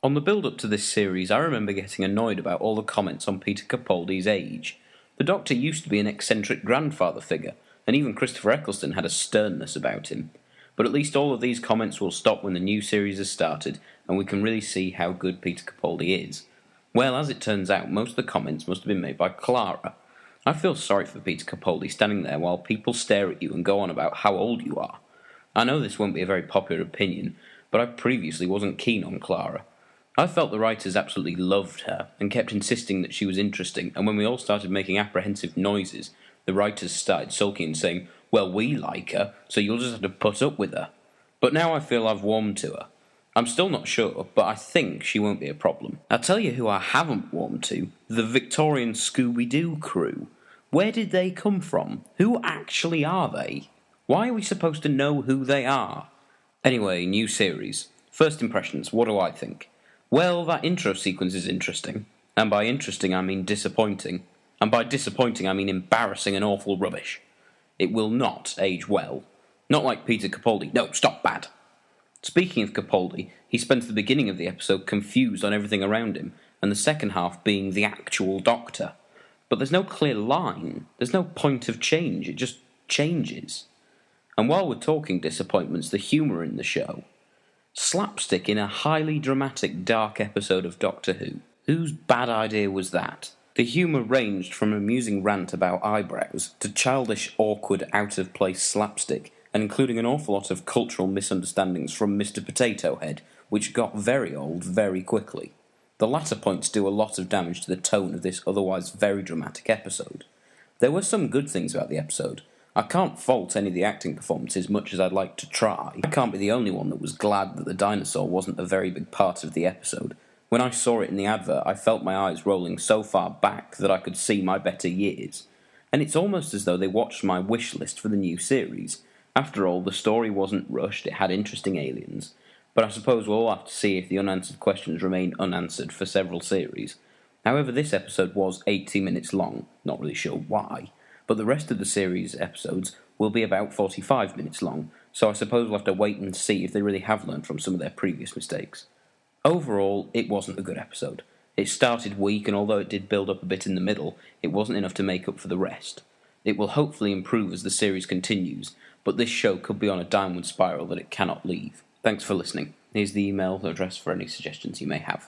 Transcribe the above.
On the build-up to this series, I remember getting annoyed about all the comments on Peter Capaldi's age. The Doctor used to be an eccentric grandfather figure, and even Christopher Eccleston had a sternness about him. But at least all of these comments will stop when the new series has started, and we can really see how good Peter Capaldi is. Well, as it turns out, most of the comments must have been made by Clara. I feel sorry for Peter Capaldi standing there while people stare at you and go on about how old you are. I know this won't be a very popular opinion, but I previously wasn't keen on Clara. I felt the writers absolutely loved her and kept insisting that she was interesting, and when we all started making apprehensive noises, the writers started sulking and saying, "Well, we like her, so you'll just have to put up with her." But now I feel I've warmed to her. I'm still not sure, but I think she won't be a problem. I'll tell you who I haven't warmed to: the Victorian Scooby-Doo crew. Where did they come from? Who actually are they? Why are we supposed to know who they are? Anyway, new series. First impressions, what do I think? Well, that intro sequence is interesting. And by interesting, I mean disappointing. And by disappointing, I mean embarrassing and awful rubbish. It will not age well. Not like Peter Capaldi. No, stop bad. Speaking of Capaldi, he spends the beginning of the episode confused on everything around him, and the second half being the actual Doctor. But there's no clear line. There's no point of change. It just changes. And while we're talking disappointments, the humour in the show. Slapstick in a highly dramatic, dark episode of Doctor Who. Whose bad idea was that? The humour ranged from an amusing rant about eyebrows to childish, awkward, out-of-place slapstick, and including an awful lot of cultural misunderstandings from Mr. Potato Head, which got very old very quickly. The latter points do a lot of damage to the tone of this otherwise very dramatic episode. There were some good things about the episode. I can't fault any of the acting performances much as I'd like to try. I can't be the only one that was glad that the dinosaur wasn't a very big part of the episode. When I saw it in the advert, I felt my eyes rolling so far back that I could see my better years. And it's almost as though they watched my wish list for the new series. After all, the story wasn't rushed, it had interesting aliens. But I suppose we'll all have to see if the unanswered questions remain unanswered for several series. However, this episode was 80 minutes long, not really sure why. But the rest of the series episodes will be about 45 minutes long, so I suppose we'll have to wait and see if they really have learned from some of their previous mistakes. Overall, it wasn't a good episode. It started weak, and although it did build up a bit in the middle, it wasn't enough to make up for the rest. It will hopefully improve as the series continues, but this show could be on a downward spiral that it cannot leave. Thanks for listening. Here's the email address for any suggestions you may have.